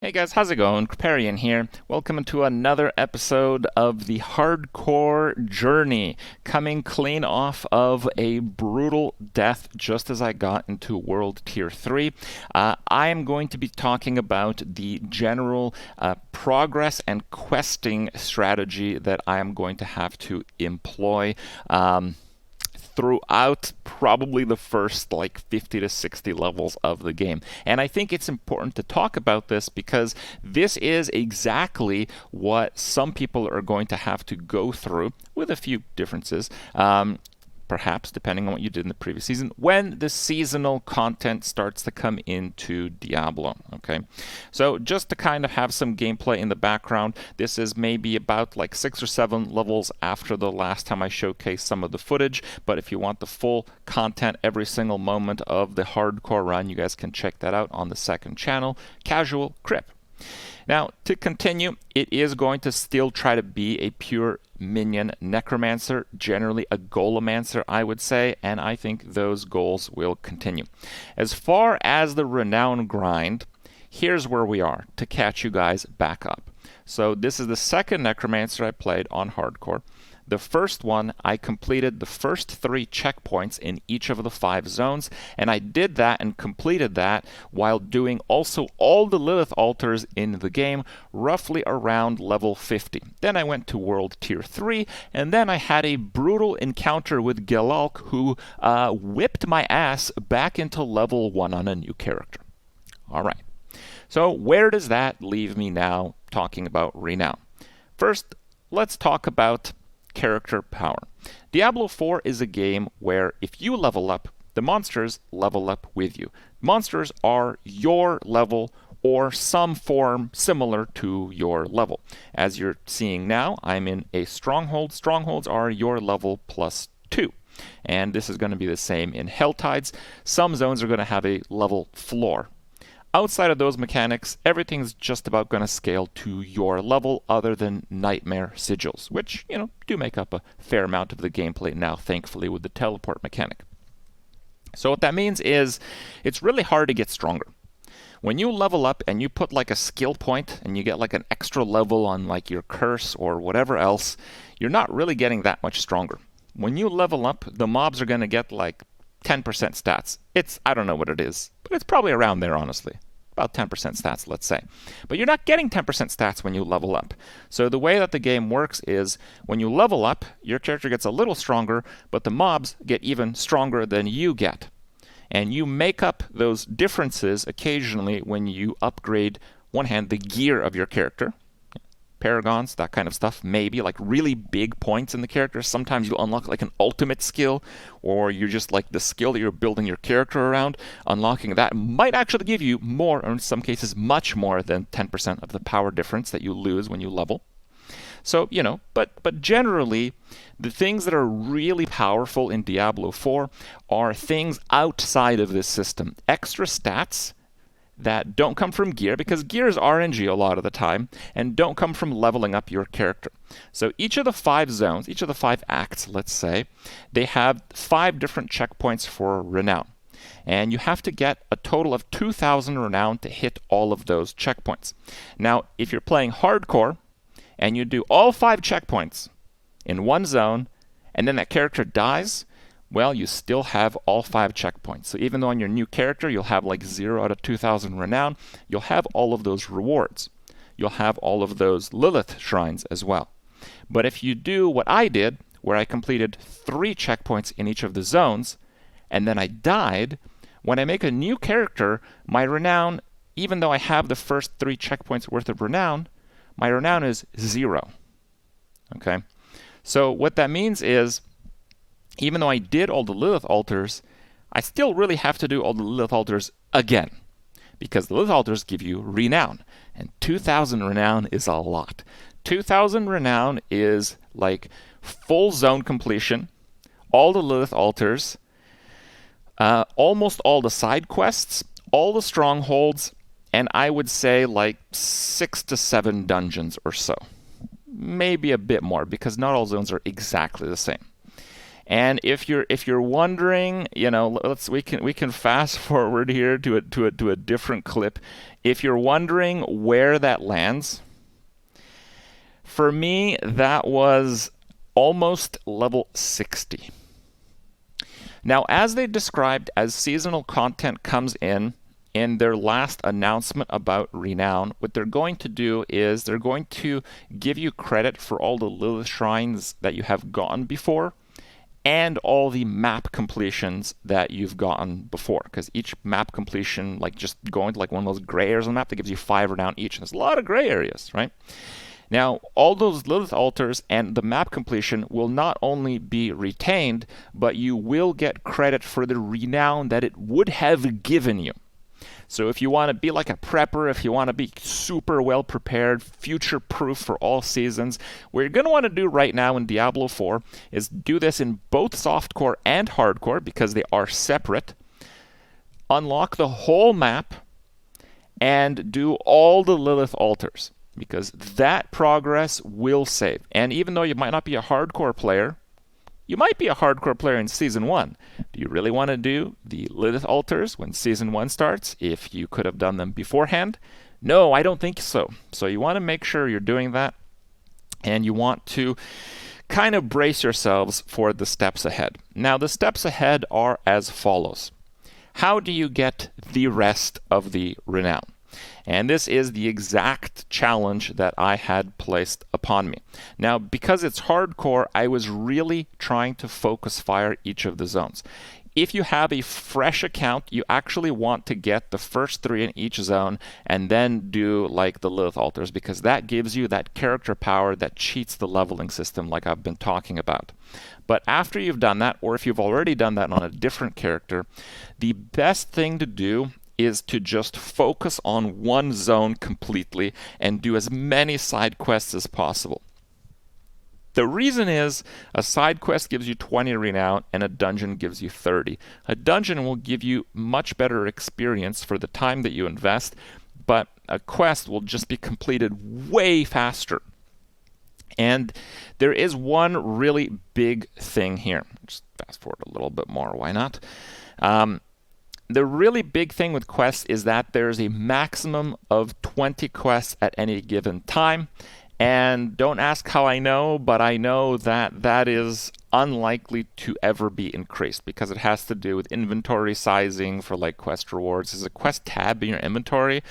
Hey guys, how's it going? Kripparrian here. Welcome to another episode of the Hardcore Journey, coming clean off of a brutal death just as I got into World Tier 3. I am going to be talking about the general progress and questing strategy that I am going to have to employ throughout probably the first 50 to 60 levels of the game. And I think it's important to talk about this because this is exactly what some people are going to have to go through, with a few differences. Perhaps, depending on what you did in the previous season, when the seasonal content starts to come into Diablo, okay? So just to kind of have some gameplay in the background, this is maybe about 6 or 7 levels after the last time I showcased some of the footage, but if you want the full content every single moment of the hardcore run, you guys can check that out on the second channel, Casual Kripp. Now, to continue, it is going to still try to be a pure minion necromancer, generally a golemancer, I would say, and I think those goals will continue. As far as the renown grind, here's where we are to catch you guys back up. So this is the second necromancer I played on hardcore. The first one, I completed the first 3 checkpoints in each of the 5 zones, and I did that and completed that while doing also all the Lilith altars in the game, roughly around level 50. Then I went to World Tier 3, and then I had a brutal encounter with Gelalk, who whipped my ass back into level 1 on a new character. Alright, so where does that leave me now talking about Renown? First, let's talk about character power. Diablo 4 is a game where if you level up, the monsters level up with you. Monsters are your level or some form similar to your level. As you're seeing now, I'm in a stronghold. Strongholds are your level plus 2. And this is going to be the same in Helltides. Some zones are going to have a level floor. Outside of those mechanics, everything's just about going to scale to your level other than Nightmare Sigils, which, do make up a fair amount of the gameplay now, thankfully, with the teleport mechanic. So what that means is it's really hard to get stronger. When you level up and you put a skill point and you get an extra level on your curse or whatever else, you're not really getting that much stronger. When you level up, the mobs are going to get 10% stats. I don't know what it is, but it's probably around there, honestly. About 10% stats, let's say. But you're not getting 10% stats when you level up. So the way that the game works is when you level up, your character gets a little stronger, but the mobs get even stronger than you get. And you make up those differences occasionally when you upgrade, one hand, the gear of your character. Paragons, that kind of stuff, maybe, really big points in the character. Sometimes you unlock an ultimate skill, or you're just the skill that you're building your character around. Unlocking that might actually give you more, or in some cases much more than 10% of the power difference that you lose when you level. So, but generally, the things that are really powerful in Diablo 4 are things outside of this system. Extra stats that don't come from gear, because gear is RNG a lot of the time, and don't come from leveling up your character. So each of the 5 zones, each of the 5 acts, let's say, they have 5 different checkpoints for renown. And you have to get a total of 2,000 renown to hit all of those checkpoints. Now, if you're playing hardcore, and you do all 5 checkpoints in one zone, and then that character dies, well, you still have all 5 checkpoints. So even though on your new character you'll have 0 out of 2,000 renown, you'll have all of those rewards. You'll have all of those Lilith shrines as well. But if you do what I did, where I completed 3 checkpoints in each of the zones, and then I died, when I make a new character, my renown, even though I have the first 3 checkpoints worth of renown, my renown is 0. Okay? So what that means is, even though I did all the Lilith altars, I still really have to do all the Lilith altars again. Because the Lilith altars give you renown. And 2,000 renown is a lot. 2,000 renown is full zone completion, all the Lilith altars, almost all the side quests, all the strongholds, and I would say 6 to 7 dungeons or so. Maybe a bit more, because not all zones are exactly the same. And if you're wondering, we can fast forward here to a different clip. If you're wondering where that lands, for me that was almost level 60. Now, as they described, as seasonal content comes in their last announcement about Renown, what they're going to do is they're going to give you credit for all the Lilith shrines that you have gotten before and all the map completions that you've gotten before. Because each map completion, like just going to like one of those gray areas on the map, that gives you 5 Renown each. And there's a lot of gray areas, right? Now, all those Lilith altars and the map completion will not only be retained, but you will get credit for the renown that it would have given you. So if you want to be like a prepper, if you want to be super well prepared, future-proof for all seasons, what you're going to want to do right now in Diablo 4 is do this in both softcore and hardcore, because they are separate. Unlock the whole map and do all the Lilith altars, because that progress will save. And even though you might not be a hardcore player, you might be a hardcore player in Season 1. Do you really want to do the Lilith altars when Season 1 starts, if you could have done them beforehand? No, I don't think so. So you want to make sure you're doing that, and you want to kind of brace yourselves for the steps ahead. Now, the steps ahead are as follows. How do you get the rest of the renown? And this is the exact challenge that I had placed upon me. Now, because it's hardcore, I was really trying to focus fire each of the zones. If you have a fresh account, you actually want to get the first 3 in each zone and then do like the Lilith altars, because that gives you that character power that cheats the leveling system like I've been talking about. But after you've done that, or if you've already done that on a different character, the best thing to do is to just focus on one zone completely and do as many side quests as possible. The reason is a side quest gives you 20 renown and a dungeon gives you 30. A dungeon will give you much better experience for the time that you invest, but a quest will just be completed way faster. And there is one really big thing here. Just fast forward a little bit more, why not? The really big thing with quests is that there's a maximum of 20 quests at any given time. And don't ask how I know, but I know that that is unlikely to ever be increased, because it has to do with inventory sizing for like quest rewards. There's a quest tab in your inventory,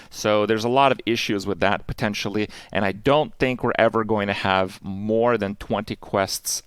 so there's a lot of issues with that potentially, and I don't think we're ever going to have more than 20 quests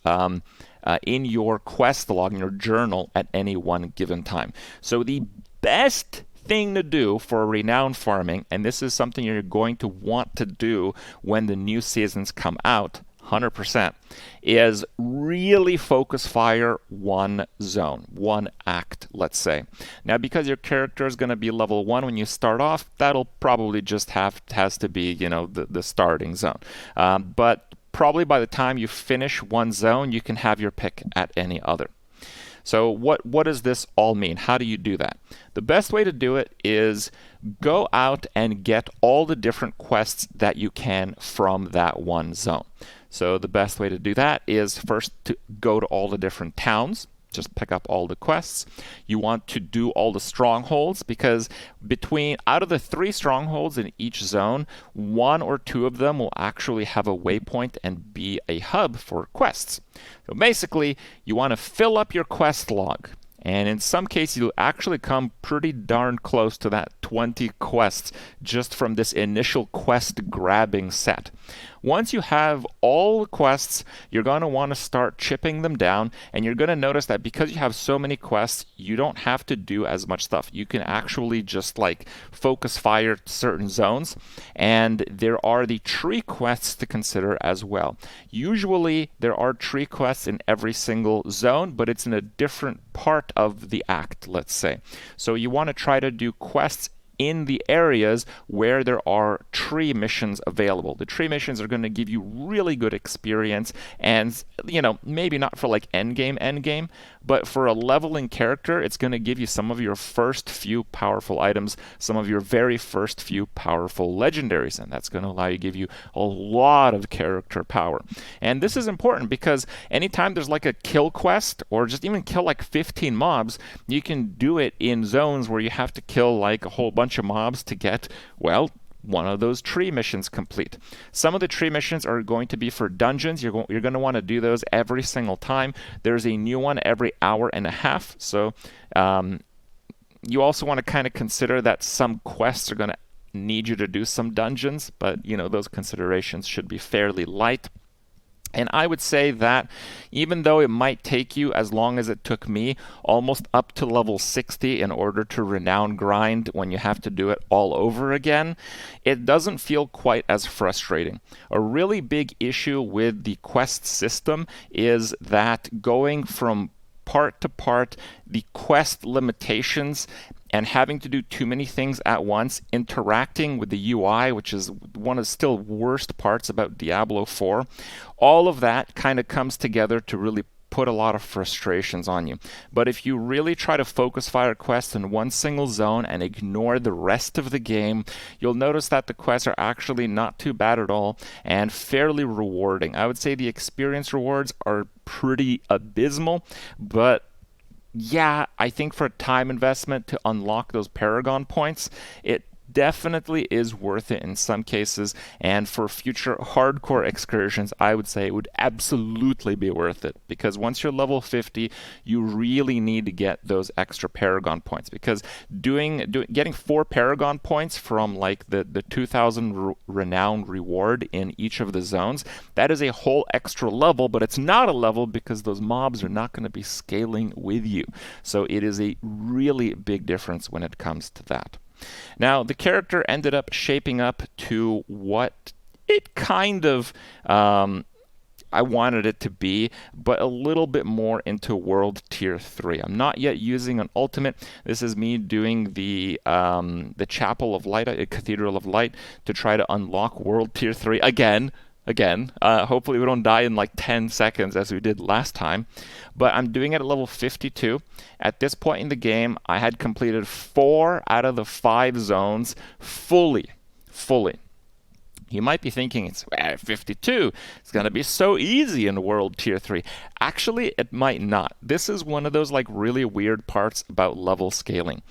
in your quest log, in your journal, at any one given time. So the best thing to do for renown farming, and this is something you're going to want to do when the new seasons come out, 100%, is really focus fire one zone, one act, let's say. Now, because your character is going to be level 1 when you start off, that'll probably just has to be, the starting zone. But probably by the time you finish one zone, you can have your pick at any other. So what does this all mean? How do you do that? The best way to do it is go out and get all the different quests that you can from that one zone. So the best way to do that is first to go to all the different towns. Just pick up all the quests. You want to do all the strongholds, because out of the 3 strongholds in each zone, 1 or 2 of them will actually have a waypoint and be a hub for quests. So basically, you want to fill up your quest log. And in some cases, you'll actually come pretty darn close to that 20 quests just from this initial quest grabbing set. Once you have all the quests, you're going to want to start chipping them down, and you're going to notice that because you have so many quests, you don't have to do as much stuff. You can actually just like focus fire certain zones, and there are the tree quests to consider as well. Usually there are tree quests in every single zone, but it's in a different part of the act, let's say. So you want to try to do quests in the areas where there are tree missions available. The tree missions are going to give you really good experience, and maybe not for like endgame, but for a leveling character, it's going to give you some of your first few powerful items, some of your very first few powerful legendaries, and that's going to allow you to give you a lot of character power. And this is important because anytime there's like a kill quest, or just even kill like 15 mobs, you can do it in zones where you have to kill like a whole bunch of mobs to get, well, one of those tree missions complete. Some of the tree missions are going to be for dungeons. You're going to want to do those every single time. There's a new one every hour and a half. So you also want to kind of consider that some quests are going to need you to do some dungeons, but those considerations should be fairly light. And I would say that even though it might take you as long as it took me, almost up to level 60 in order to renown grind when you have to do it all over again, it doesn't feel quite as frustrating. A really big issue with the quest system is that going from part to part, the quest limitations and having to do too many things at once, interacting with the UI, which is one of the still worst parts about Diablo 4, all of that kind of comes together to really put a lot of frustrations on you. But if you really try to focus fire quests in one single zone and ignore the rest of the game, you'll notice that the quests are actually not too bad at all and fairly rewarding. I would say the experience rewards are pretty abysmal, but yeah, I think for a time investment to unlock those Paragon points, it definitely is worth it in some cases, and for future hardcore excursions, I would say it would absolutely be worth it, because once you're level 50, you really need to get those extra Paragon points, because getting 4 Paragon points from like the 2000 renown reward in each of the zones, that is a whole extra level, but it's not a level because those mobs are not going to be scaling with you. So it is a really big difference when it comes to that. Now, the character ended up shaping up to what it kind of I wanted it to be, but a little bit more into World Tier 3. I'm not yet using an ultimate. This is me doing the Chapel of Light, a Cathedral of Light, to try to unlock World Tier 3 again. Hopefully we don't die in like 10 seconds as we did last time. But I'm doing it at level 52. At this point in the game, I had completed 4 out of the 5 zones fully. You might be thinking, it's 52. It's going to be so easy in World Tier 3. Actually, it might not. This is one of those like really weird parts about level scaling.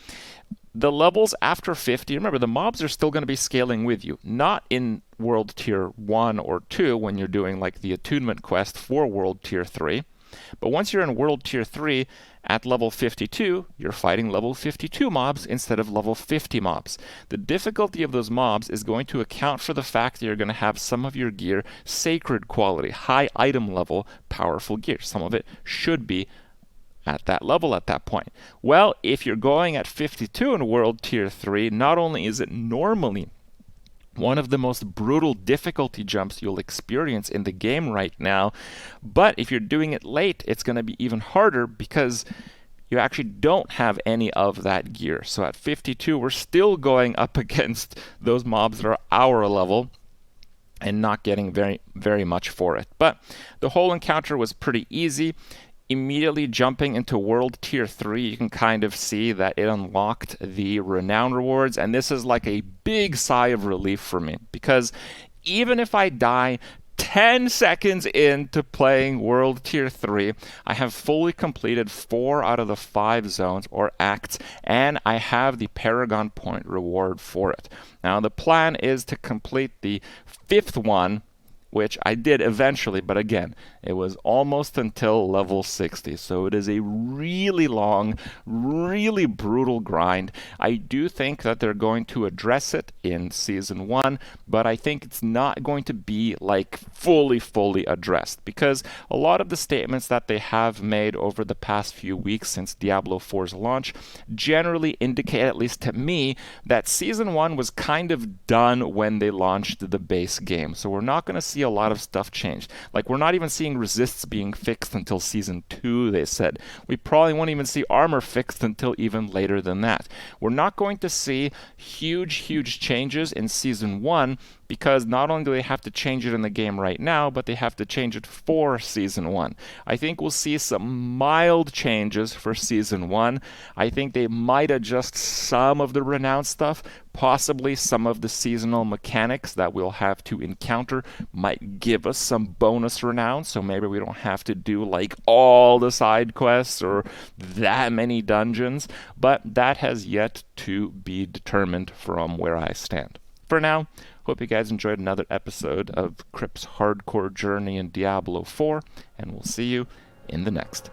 The levels after 50, remember, the mobs are still going to be scaling with you. Not in World Tier 1 or 2 when you're doing like the attunement quest for World Tier 3. But once you're in World Tier 3, at level 52, you're fighting level 52 mobs instead of level 50 mobs. The difficulty of those mobs is going to account for the fact that you're going to have some of your gear sacred quality, high item level, powerful gear. Some of it should be at that level at that point. Well, if you're going at 52 in World Tier 3, not only is it normally one of the most brutal difficulty jumps you'll experience in the game right now, but if you're doing it late, it's going to be even harder because you actually don't have any of that gear. So at 52, we're still going up against those mobs that are our level and not getting very, very much for it. But the whole encounter was pretty easy. Immediately jumping into World Tier 3, you can kind of see that it unlocked the Renown rewards, and this is like a big sigh of relief for me, because even if I die 10 seconds into playing World Tier 3, I have fully completed 4 out of the 5 zones or acts, and I have the Paragon Point reward for it. Now, the plan is to complete the 5th one, which I did eventually, but again, it was almost until level 60. So it is a really long, really brutal grind. I do think that they're going to address it in Season 1, but I think it's not going to be like fully addressed, because a lot of the statements that they have made over the past few weeks since Diablo 4's launch generally indicate, at least to me, that Season 1 was kind of done when they launched the base game. So we're not going to see a lot of stuff change. Like, we're not even seeing resists being fixed until Season 2, they said. We probably won't even see armor fixed until even later than that. We're not going to see huge changes in Season 1, because not only do they have to change it in the game right now, but they have to change it for Season 1. I think we'll see some mild changes for Season 1. I think they might adjust some of the RENOWN stuff. Possibly some of the seasonal mechanics that we'll have to encounter might give us some bonus RENOWN, so maybe we don't have to do like all the side quests or that many dungeons, but that has yet to be determined from where I stand. For now, hope you guys enjoyed another episode of Kripp's hardcore journey in Diablo 4, and we'll see you in the next.